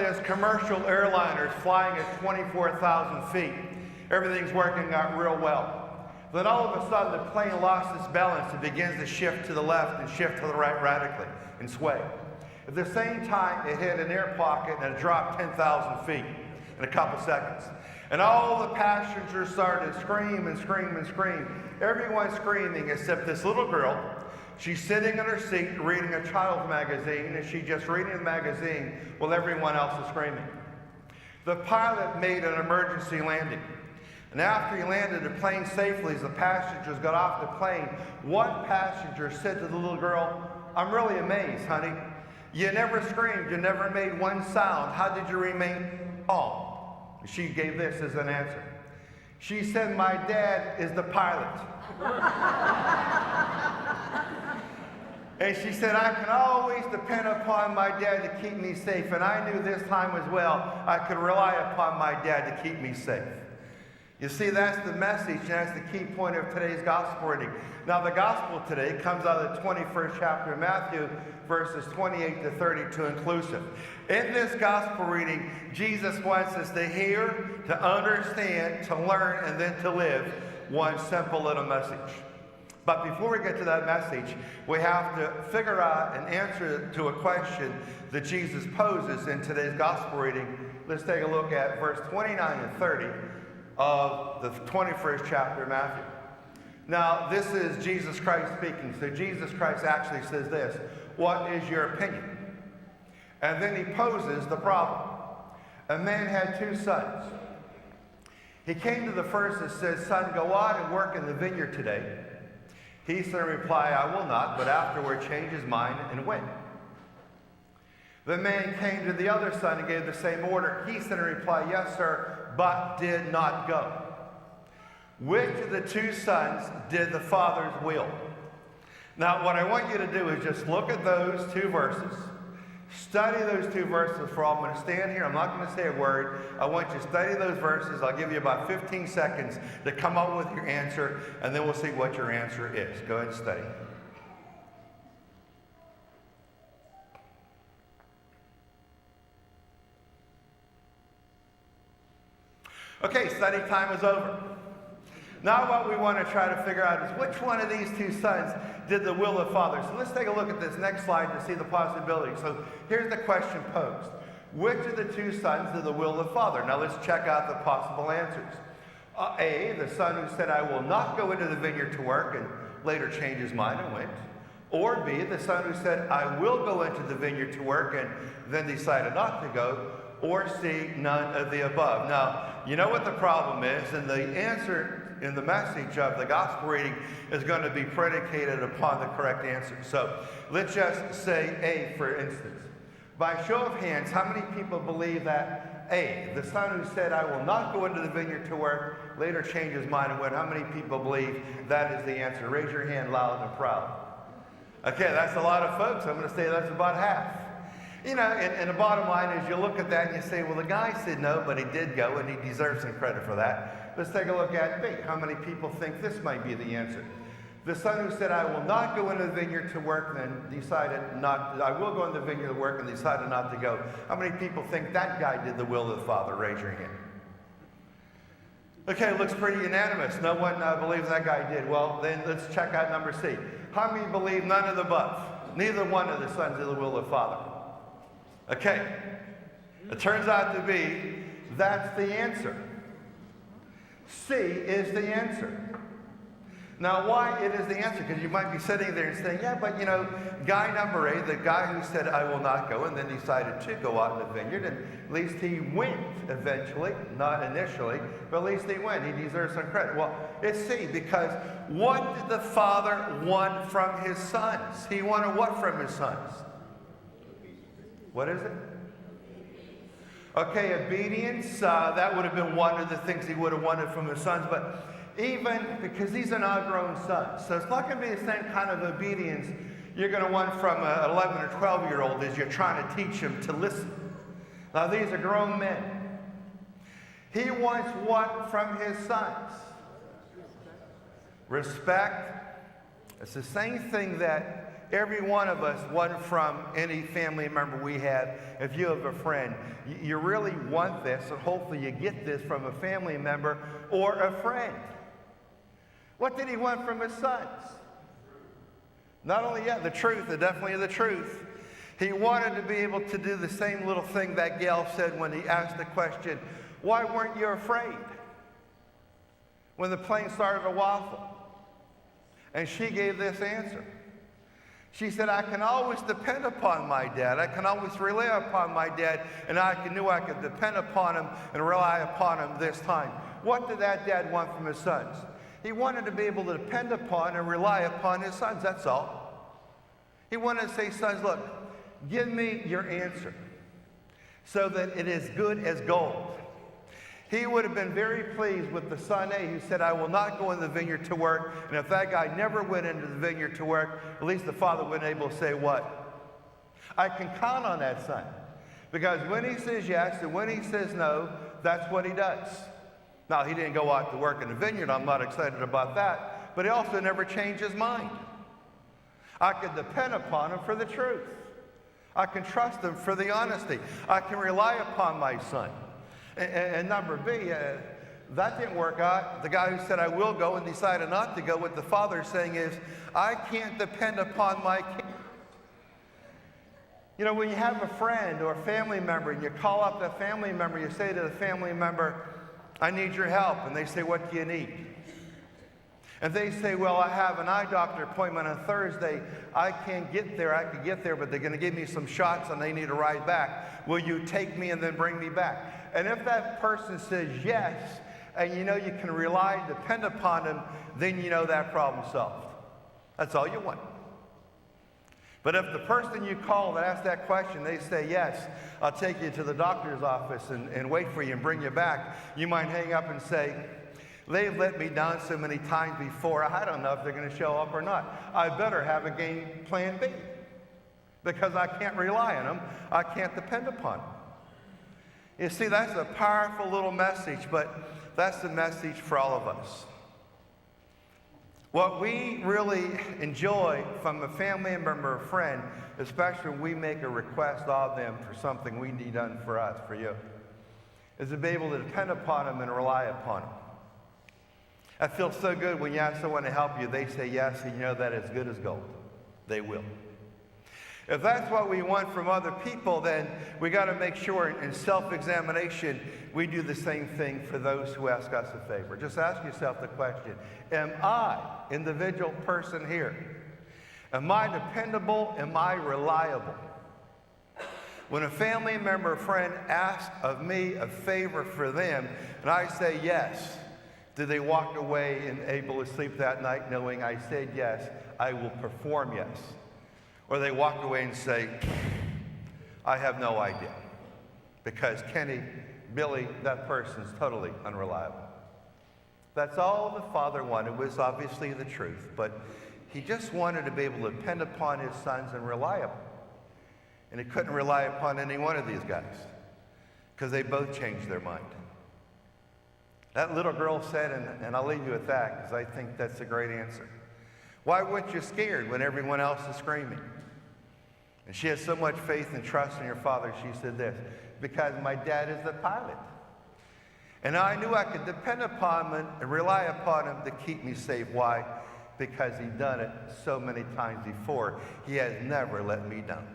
this commercial airliners flying at 24,000 feet. Everything's working out real well. Then all of a sudden the plane lost its balance and begins to shift to the left and shift to the right radically and sway. At the same time, it hit an air pocket and it dropped 10,000 feet in a couple seconds. And all the passengers started to scream and scream and scream. Everyone screaming except this little girl. She's sitting in her seat reading a child's magazine, and she's just reading the magazine while everyone else is screaming. The pilot made an emergency landing. And after he landed the plane safely, as the passengers got off the plane, one passenger said to the little girl, "I'm really amazed, honey. You never screamed. You never made one sound. How did you remain calm?" She gave this as an answer. She said, "My dad is the pilot." And she said, "I can always depend upon my dad to keep me safe. And I knew this time as well, I could rely upon my dad to keep me safe." You see, that's the message, and that's the key point of today's gospel reading. Now, the gospel today comes out of the 21st chapter of Matthew, verses 28 to 32 inclusive. In this gospel reading, Jesus wants us to hear, to understand, to learn, and then to live one simple little message. But before we get to that message, we have to figure out an answer to a question that Jesus poses in today's gospel reading. Let's take a look at verse 29 and 30 of the 21st chapter of Matthew. Now, this is Jesus Christ speaking. So Jesus Christ actually says this: "What is your opinion?" And then he poses the problem. A man had two sons. He came to the first and said, "Son, go out and work in the vineyard today." He said in reply, "I will not," but afterward changed his mind and went. The man came to the other son and gave the same order. He said in reply, "Yes, sir," but did not go. Which of the two sons did the father's will? Now, what I want you to do is just look at those two verses. Study those two verses for all. I'm going to stand here. I'm not going to say a word. I want you to study those verses. I'll give you about 15 seconds to come up with your answer, and then we'll see what your answer is. Go ahead and study. Okay, study time is over. Now what we want to try to figure out is which one of these two sons did the will of the Father. So let's take a look at this next slide to see the possibilities. So here's the question posed. Which of the two sons did the will of the Father? Now let's check out the possible answers. A, the son who said, "I will not go into the vineyard to work," and later changed his mind and went. Or B, the son who said, "I will go into the vineyard to work," and then decided not to go. Or C, none of the above. Now, you know what the problem is, and the answer in the message of the gospel reading is going to be predicated upon the correct answer. So let's just say A, for instance. By show of hands, how many people believe that A, the son who said, "I will not go into the vineyard to work," later changed his mind and went? How many people believe that is the answer? Raise your hand loud and proud. Okay, that's a lot of folks. I'm going to say that's about half. You know, and the bottom line is you look at that and you say, well, the guy said no, but he did go, and he deserves some credit for that. Let's take a look at B. How many people think this might be the answer? The son who said, "I will not go into the vineyard to work," then decided not, "I will go into the vineyard to work," and decided not to go. How many people think that guy did the will of the Father? Raise your hand. Okay, it looks pretty unanimous. No one believes that guy did. Well, then let's check out number C. How many believe none of the above? Neither one of the sons did the will of the Father. Okay, it turns out to be that's the answer. C is the answer. Now, why it is the answer? Because you might be sitting there and saying, yeah, but you know, guy number A, the guy who said, "I will not go," and then decided to go out in the vineyard, and at least he went eventually, not initially, but at least he went. He deserves some credit. Well, it's C, because what did the Father want from his sons? He wanted what from his sons? What is it? Okay, obedience. That would have been one of the things he would have wanted from his sons, but even because these are not grown sons, so it's not going to be the same kind of obedience you're going to want from an 11 or 12-year-old as you're trying to teach them to listen. Now, these are grown men. He wants what from his sons? Respect. It's the same thing that every one of us, one from any family member we have, if you have a friend, you really want this, and hopefully you get this from a family member or a friend. What did he want from his sons? Not only, the truth, definitely the truth. He wanted to be able to do the same little thing that gal said when he asked the question, why weren't you afraid when the plane started to waffle? And she gave this answer. She said, I can always depend upon my dad. I can always rely upon my dad, and I knew I could depend upon him and rely upon him this time. What did that dad want from his sons? He wanted to be able to depend upon and rely upon his sons, that's all. He wanted to say, sons, look, give me your answer so that it is good as gold. He would have been very pleased with the son A who said, I will not go in the vineyard to work. And if that guy never went into the vineyard to work, at least the father would have been able to say what? I can count on that son. Because when he says yes and when he says no, that's what he does. Now, he didn't go out to work in the vineyard. I'm not excited about that. But he also never changed his mind. I can depend upon him for the truth. I can trust him for the honesty. I can rely upon my son. And number B, that didn't work out. The guy who said, I will go and decided not to go, what the father's saying is, I can't depend upon my kid. You know, when you have a friend or a family member and you call up that family member, you say to the family member, I need your help. And they say, what do you need? And they say, well, I have an eye doctor appointment on Thursday. I can't get there. I could get there, but they're going to give me some shots and they need a ride back. Will you take me and then bring me back? And if that person says yes, and you know you can rely, depend upon them, then you know that problem's solved. That's all you want. But if the person you call that asks that question, they say yes, I'll take you to the doctor's office and wait for you and bring you back, you might hang up and say, they've let me down so many times before, I don't know if they're going to show up or not. I better have a game plan B because I can't rely on them. I can't depend upon them. You see, that's a powerful little message, but that's the message for all of us. What we really enjoy from a family member or friend, especially when we make a request of them for something we need done for us, for you, is to be able to depend upon them and rely upon them. That feels so good when you ask someone to help you, they say yes, and you know that it's good as gold. They will. If that's what we want from other people, then we got to make sure in self-examination we do the same thing for those who ask us a favor. Just ask yourself the question, am I, individual person here, am I dependable? Am I reliable? When a family member or friend asks of me a favor for them, and I say yes, do they walk away and able to sleep that night knowing I said yes, I will perform yes? Or they walk away and say, I have no idea. Because Kenny, Billy, that person's totally unreliable. That's all the father wanted. It was obviously the truth. But he just wanted to be able to depend upon his sons and rely upon them. And he couldn't rely upon any one of these guys. Because they both changed their mind. That little girl said, and I'll leave you with that, because I think that's a great answer. Why weren't you scared when everyone else is screaming? And she has so much faith and trust in your father, she said this, because my dad is the pilot. And I knew I could depend upon him and rely upon him to keep me safe. Why? Because he'd done it so many times before. He has never let me down.